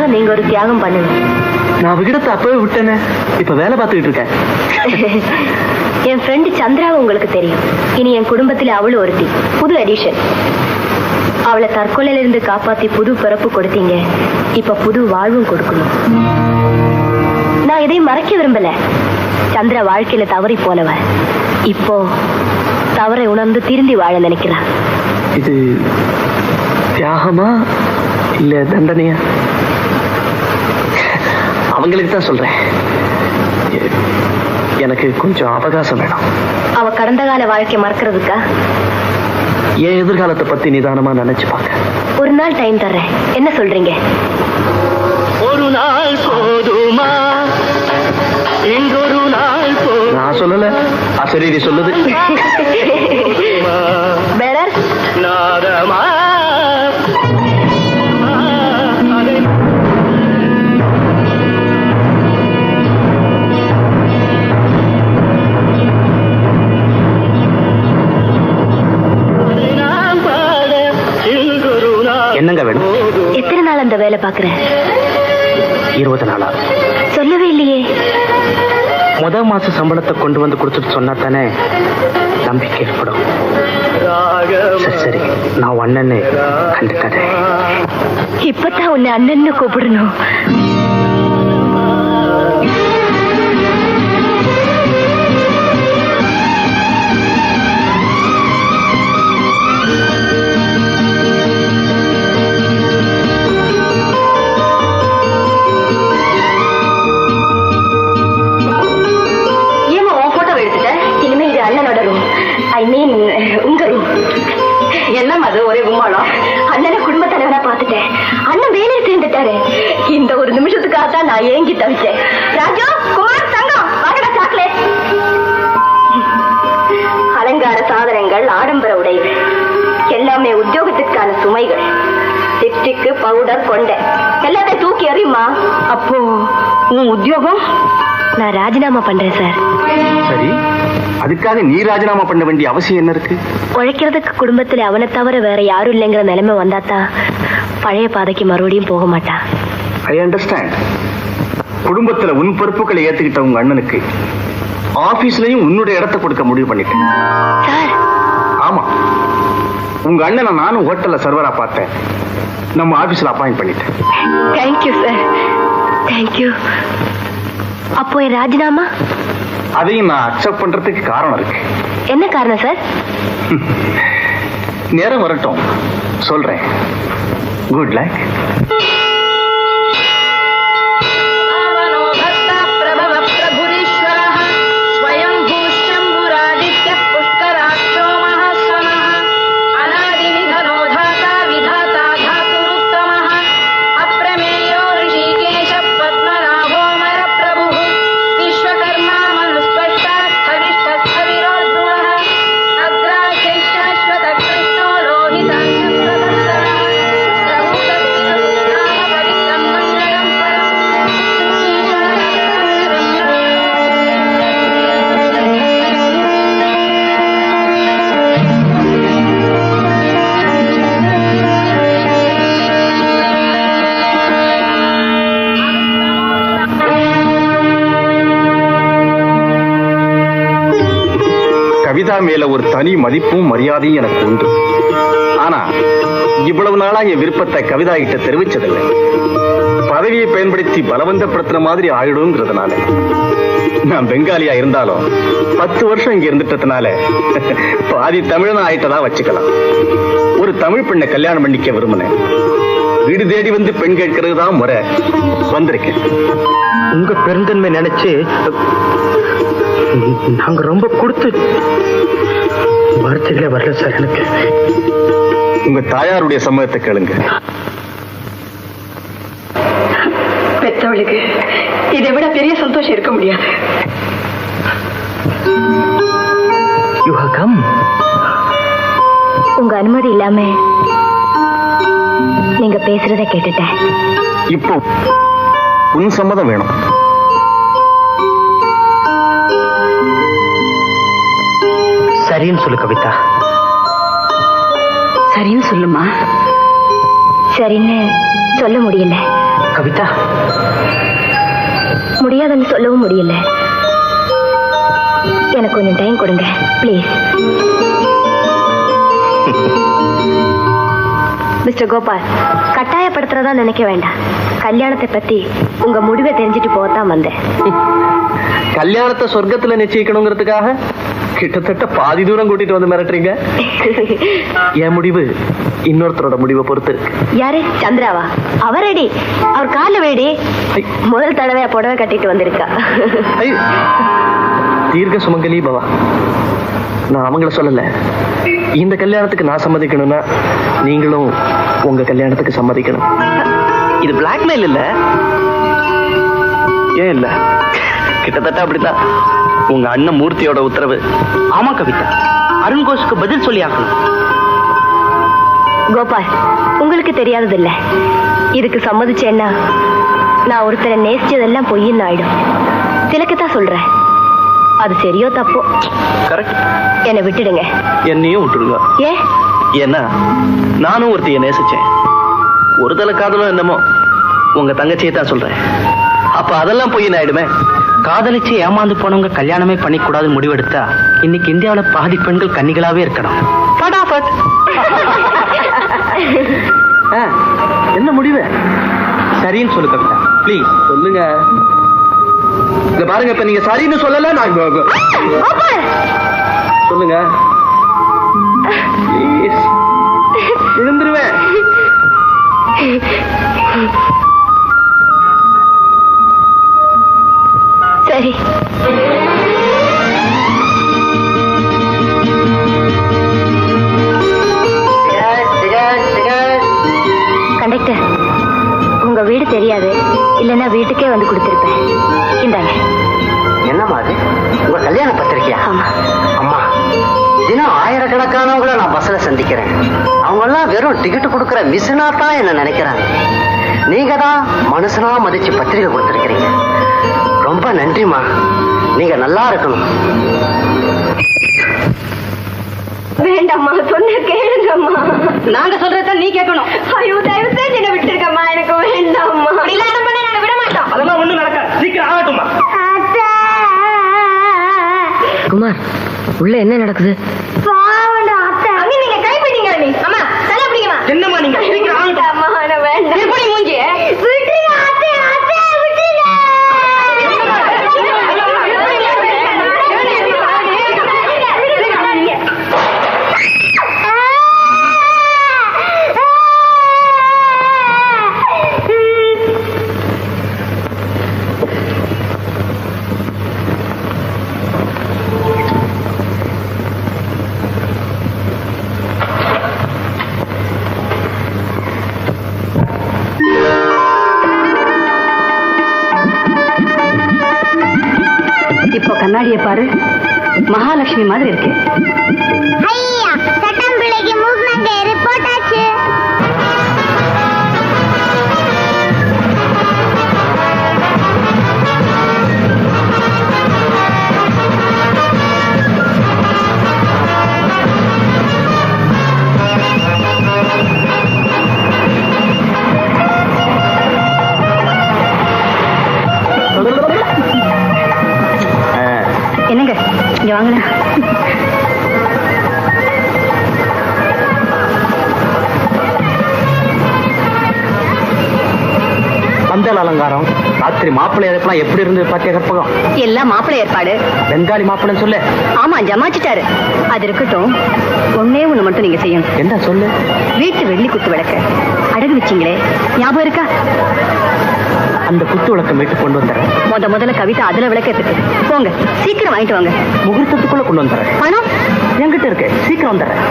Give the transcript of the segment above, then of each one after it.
அதுக்கெல்லாம் நீங்க ஒரு தியாகம் பண்ணணும். நான் விகிடத்தை அப்பவே விட்டேனே, இப்ப வேலை பார்த்துக்கிட்டு இருக்கேன். என் ஃப்ரெண்டு சந்திராவை உங்களுக்கு தெரியும். இனி என் குடும்பத்துல அவளும் ஒருத்தி, புது அடிஷன். அவளை தற்கொலையில இருந்து காப்பாத்தி புது பிறப்பு கொடுத்தீங்க. இப்ப புது வாழ்வும் கொடுக்கணும். நான் எதையும் மறைக்க விரும்பல. சந்திரா வாழ்க்கையில தவறி போனவ இப்போ தவறை உணர்ந்து திருந்தி வாழ நினைக்கிறான். இது தியாகமா இல்ல தண்டனையா? அவங்களுக்கு தான் சொல்றேன். எனக்கு கொஞ்சம் அவகாசம் வேணும். அவ கடந்த கால வாழ்க்கை மறக்கிறதுக்கா? என் எதிர்காலத்தை பத்தி நிதானமா நினைச்சு பாக்க ஒரு நாள் டைம் தர்றேன். என்ன சொல்றீங்க? ஒரு நாள் போதுமா? இங்கொரு நாள் போதுமா? நான் சொல்லல, அசரீரி சொல்லுது. பெறர் நாதமா என்னங்க வேணும்? எத்தனை நாள் அந்த வேலை பாக்குறேன்? 20 நாளா? சொல்லவே இல்லையே. முதல் மாச சம்பளத்தை கொண்டு வந்து கொடுத்துட்டு சொன்னா தானே நம்பிக்கை ஏற்படும். சரி சரி, நான் அண்ணன்னு கண்டுக்கிறேன். இப்பதான் உன்னை அண்ணன்னு கூப்பிடணும். ஒரே கும்மாளம். அண்ணனை குடும்ப தலைவனா பார்த்துட்டேன். அண்ணன் வேலையை சேர்ந்துட்டாரு. இந்த ஒரு நிமிஷத்துக்காகத்தான் நான் ஏங்கி தவிச்சேன். ராஜா, குமார், தங்கம், வாங்கடா சாக்லேட். அலங்கார சாதனங்கள், ஆடம்பர உடைகள் எல்லாமே உத்தியோகத்திற்கான சுமைகள். லிப்ஸ்டிக், பவுடர், கொண்டை எல்லாத்தையும் தூக்கி எறியுமா. அப்போ உன் உத்தியோகம்? நான் ராஜினாமா பண்றேன் சார். சரி, அதுக்காக நீ ராஜினாமா பண்ண வேண்டிய அவசியம் என்ன இருக்கு? உழைக்கிறதுக்கு குடும்பத்துல அவனை தவிர வேற யாரும் இல்லைங்கிற நிலைமை வந்தாதான் பழைய பாதைக்கு மறுபடியும் போக மாட்டான். I understand. குடும்பத்துல உன் பொறுப்புகளை ஏத்துக்கிட்ட உங்க அண்ணனுக்கு ஆபீஸ்லயும் உன்னுடைய இடத்தை கொடுக்க முடிவு பண்ணிட்டேன். சார்? ஆமா, உங்க அண்ணனை நானும் ஹோட்டல்ல சர்வரா பார்த்தேன். நம்ம ஆபீஸ்ல அப்பாயிண்ட் பண்ணிட்டேன். Thank you sir, thank you. அப்போ என் ராஜினாமா? அதையும் நான் அக்செப்ட் பண்றதுக்கு காரணம் இருக்கு. என்ன காரணம் சார்? நேரம் வரட்டும் சொல்றேன். Good luck. கவிதா மேல ஒரு தனி மதிப்பும் மரியாதையும் எனக்கு உண்டு. ஆனா இவ்வளவு நாளா என் விருப்பத்தை கவிதா கிட்ட தெரிவிச்சதில்லை. பதவியை பயன்படுத்தி பலவந்தப்படுத்துற மாதிரி ஆயிடுங்கிறதுனால. நான் பெங்காலியா இருந்தாலும் 10 வருஷம் இங்க இருந்துட்டதுனால பாதி தமிழனா ஆயிட்டதா வச்சுக்கலாம். ஒரு தமிழ் பெண்ணை கல்யாணம் பண்ணிக்க விரும்பினேன். வீடு தேடி வந்து பெண் கேட்கிறது தான் முறை. வந்திருக்கேன். உங்க பெருந்தன்மை நினைச்சு நாங்க ரொம்ப கொடுத்து வார்த்தைகளே வரல சார். எனக்கு உங்க தாயாருடைய சம்மதத்தை கேளுங்க. பெற்றவளுக்கு இதை விட பெரிய சந்தோஷம் இருக்க முடியாது. You have come. உங்க அனுமதி இல்லாம நீங்க பேசுறத கேட்டுட்டேன். இப்போ உன் சம்மதம் வேணும். சரின்னு சொல்லு கவிதா. சரின்னு சொல்லுமா. சரின்னு சொல்ல முடியல. கவிதா, முடியாதுன்னு சொல்லவும் முடியல. எனக்கு கொஞ்சம் டைம் கொடுங்க ப்ளீஸ். மிஸ்டர் கோபால், கட்டாயப்படுத்துறதா நினைக்க வேண்டாம். கல்யாணத்தை பத்தி உங்க முடிவை தெரிஞ்சுட்டு போகத்தான் வந்தேன். கல்யாணத்தை சொர்க்கத்துல நிச்சயிக்கணுங்கிறதுக்காக கிட்டத்தட்ட பாதி தூரம் கூட்டிட்டு வந்து மிரட்டுறீங்க. என் முடிவு இன்னொருத்தரோட முடிவை பொறுத்து இருக்கு. யாரு? சந்திராவா? அவர் ரெடி. அவர் கால வேடி. முதல் தடவையா புடவை கட்டிட்டு வந்திருக்கா. தீர்க்க சுமங்கலி பவா. நான் அவங்கள சொல்லல. இந்த கல்யாணத்துக்கு நான் சம்மதிக்கணும்னா நீங்களும் உங்க கல்யாணத்துக்கு சம்மதிக்கணும். இது பிளாக்மெயில் இல்ல. ஏன் இல்ல? கிட்டத்தட்ட அப்படித்தான். உங்க அண்ணன் மூர்த்தியோட உத்தரவு. ஆமா கவிதா, அருண் கோஷுக்கு பதில் சொல்லி ஆகணும். கோபால், உங்களுக்கு தெரியாதது இல்ல. இதுக்கு சம்மதிச்சேன்னா நான் ஒருத்தரை நேசிச்சதெல்லாம் பொய்ன்னு ஆயிடும். திலக்கத்தான் சொல்றேன். அது சரியோ தப்போ கரெக்ட். என்னை விட்டுடுங்க. என்னையும் விட்டுடுங்க. ஏன்? ஏன்னா நானும் ஒருத்தைய நேசிச்சேன். ஒரு தலை காதலும் என்னமோ உங்க தங்கச்சியை தான் சொல்றேன். அப்ப அதெல்லாம் போய் ஆயிடுமே. காதலிச்சு ஏமாந்து போனவங்க கல்யாணமே பண்ணிக்கூடாதுன்னு முடிவெடுத்தா இன்னைக்கு இந்தியாவில பாதி பெண்கள் கன்னிகளாவே இருக்கணும். என்ன முடிவு? சரின்னு சொல்லு கவிதா, ப்ளீஸ் சொல்லுங்க. இங்க பாருங்க, இப்ப நீங்க சரின்னு சொல்லல, நான் சொல்லுங்க ப்ளீஸ். விழுந்துருவேன். சரி. கண்டக்டர், உங்க வீடு தெரியாது. இல்லைன்னா வீட்டுக்கே வந்து கொடுத்திருப்பேன். இந்தாங்க. என்னம்மா அது? உங்க கல்யாண பத்திரிக்கையா? ஆமா. அம்மா, தினம் ஆயிரக்கணக்கானவங்களை நான் பஸ்ல சந்திக்கிறேன். அவங்க எல்லாம் வெறும் டிக்கெட் கொடுக்கிற மிஷினா தான் என்ன நினைக்கிறாங்க. நீங்க தான் மனுஷனா மதிச்சு பத்திரிக்கை கொடுத்திருக்கிறீங்க. ரொம்ப நன்றிமா. நீங்க நல்லா இருக்கணும். வேண்டாம்மா, சொன்ன கேளுங்கம்மா. நாங்க சொல்றத நீ கேட்கணும். ஐயோ, தயவு செஞ்சு என்ன விட்டுருக்கம்மா. எனக்கு வேண்டாம்மா. நாங்க விட மாட்டோம். அதெல்லாம் ஒண்ணு நடக்க. சீக்கிரம் ஆகட்டுமா? குமார், உள்ள என்ன நடக்குது? நீங்க கைப்பிடிங்க. அம்மா, தலை பிடிங்கம்மா. என்னம்மா நீங்க? சீக்கிரம் ஆகட்டும். அம்மா, நான் வேண்டாம். எப்படி மூஞ்சி? விட்டுருங்க அத்தை, அத்தை, விட்டுருங்க. இப்போ கண்ணாடியை பாரு, மகாலட்சுமி மாதிரி இருக்கு. ஐயா, சட்டம் பிள்ளைக்கு மூவ்மெண்ட் ரிப்போர்ட் ஆச்சு. என்னங்க, இங்க வாங்கல. பந்தல் அலங்காரம், ராத்திரி மாப்பிள்ளை எல்லாம் எப்படி இருந்து பாத்தியா கற்பகம்? எல்லாம் மாப்பிள்ளை ஏற்பாடு. பெங்காலி மாப்பிள்ளைன்னு சொல்லு. ஆமா, ஜமாச்சிட்டாரு. அது இருக்கட்டும், ஒன்னே ஒண்ணு மட்டும் நீங்க செய்யணும். என்ன சொல்லு? வீட்டு வெள்ளி குத்து விளக்க அடகு வச்சிங்களே, ஞாபகம் இருக்கா? அந்த குத்து விளக்கம் வீட்டு கொண்டு வந்துடுறேன். முதல்ல கவிதா அதுல விளக்கத்துக்கு போங்க. சீக்கிரம் வாங்கிட்டு வாங்க. முகூர்த்தத்துக்குள்ள கொண்டு வந்துடுறேன். பணம் என்கிட்ட இருக்கு, சீக்கிரம் வந்துடுறேன்.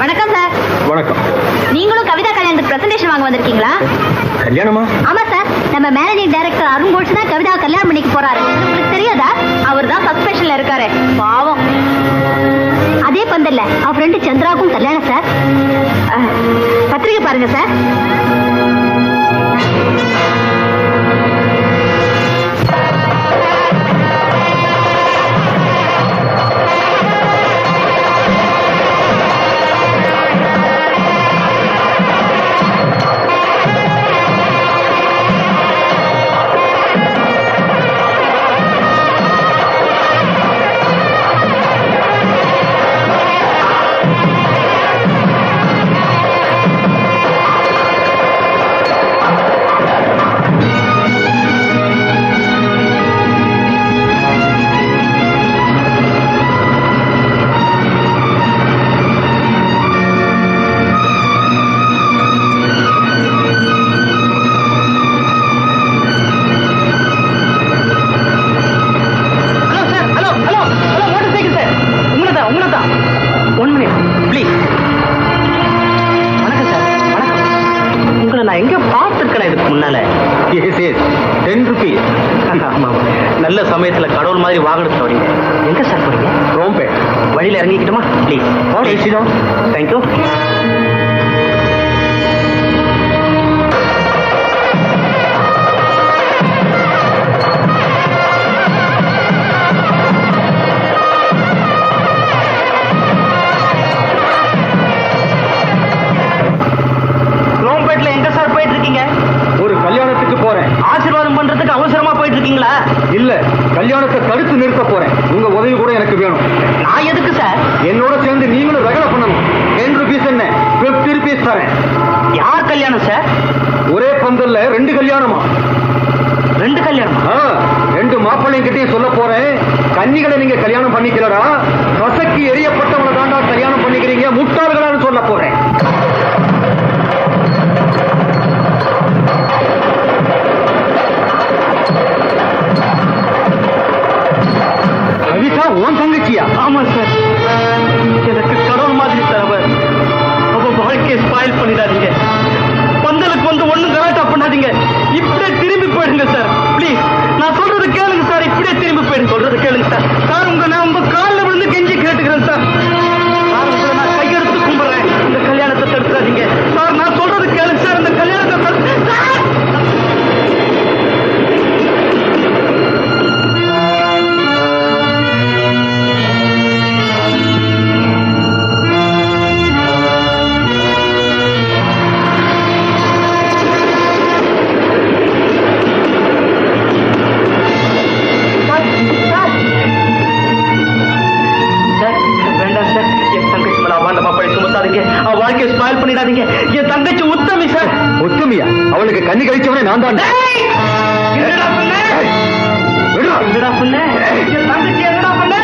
வணக்கம் சார். வணக்கம். நீங்களும் கவிதா கல்யாணத்துக்கு பிரசன்டேஷன் வாங்க வந்திருக்கீங்களா? கல்யாணமா? ஆமா சார், நம்ம மேனேஜிங் டைரக்டர் அருண் கோஷ் தான் கவிதாவை கல்யாணம் பண்ணிக்க போறாரு. உங்களுக்கு தெரியாதா? அவர் தான் சஸ்பென்ஷன்ல இருக்காரு. பாவம். அதே பந்தல்ல அவர் ஃப்ரெண்டு சந்திராவுக்கும் கல்யாணம் சார். பத்திரிகை பாருங்க சார். முன்னால 10 rupees. ஆமா நல்ல சமயத்துல கடவுள் மாதிரி வாகனத்துல வரீங்க. எங்க சார் போறீங்க? ரோம்பேட். வழியில இறங்கிக்கிட்டுமா ப்ளீஸ்? தேங்க்யூ. ரோம்பேட்ல எங்க சார் போயிட்டு இருக்கீங்க? ஒரு கல்யாணத்துக்கு போறேன். ஆசீர்வாதம் பண்றதுக்கு அவசரமா போயிட்டு இருக்கீங்களா? இல்ல, கல்யாணத்தை தடுத்து நிறுத்த போறேன். உங்க உதவி கூட எனக்கு வேணும். நான் எதுக்கு சார்? என்னோட சேர்ந்து நீங்களும் ரகலை பண்ணணும். 10 rupees என்ன, 50 rupees தரேன். யார் கல்யாணம் சார்? ஒரே பந்தல்ல 2 கல்யாணமா? 2 கல்யாணம்? 2 மாப்பிள்ளைங்கிட்டையும் சொல்ல போறேன். கன்னிகளை நீங்க கல்யாணம் பண்ணிக்கலடா, கசக்கி எரியப்பட்டவங்களை தாண்டா கல்யாணம் பண்ணிக்கிறீங்க, முட்டாள்களான்னு சொல்ல போறேன். கவிதா உன் தங்கச்சியா? ஆமா சார். எனக்கு கடவுள் மாதிரி தரவர். அவ வாழ்க்கையை ஸ்பாயில் பண்ணிடாதீங்க. பந்தலுக்கு வந்து ஒண்ணும் கலாட்டா பண்ணாதீங்க. இப்படியே திரும்பி போயிடுங்க சார். ப்ளீஸ், நான் சொல்றது கேளுங்க சார். இப்படியே திரும்பி போயிடுங்க. சொல்றது கேளுங்க சார். சார் நான் உங்க காலில் விழுந்து கெஞ்சி கேட்டுக்கிறேன் சார். சார் உங்களை நான் கையெடுத்து கும்பிடுறேன். இந்த கல்யாணத்தை தடுக்காதீங்க சார். நான் சொல்றது கேளுங்க சார். இந்த கல்யாணத்தை சார். வாழ்க்கையை ஸ்பாயில் பண்ணிடாதீங்க. என் தங்கச்சி உத்தமி சார். உத்தமியா? அவளுக்கு கண்ணி கழிச்சவனே நான் தான். என்னடா பண்ண? என் தங்கச்சி என்னடா பண்ண?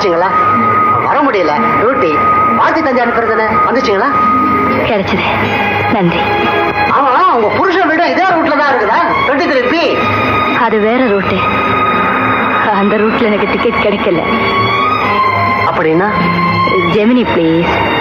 கிடைச்சுங்களா? வர முடியல, டியூட்டி. வாழ்த்தி தஞ்சை அனுப்புறதுன்னு வந்துச்சுங்களா? கிடைச்சது, நன்றி. ஆமா, உங்க புருஷன் வீடு இதே ரூட்ல தான் இருக்குதா? 23B. அது வேற ரூட்டு. அந்த ரூட்ல எனக்கு டிக்கெட் கிடைக்கல. அப்படின்னா ஜெமினி ப்ளீஸ்.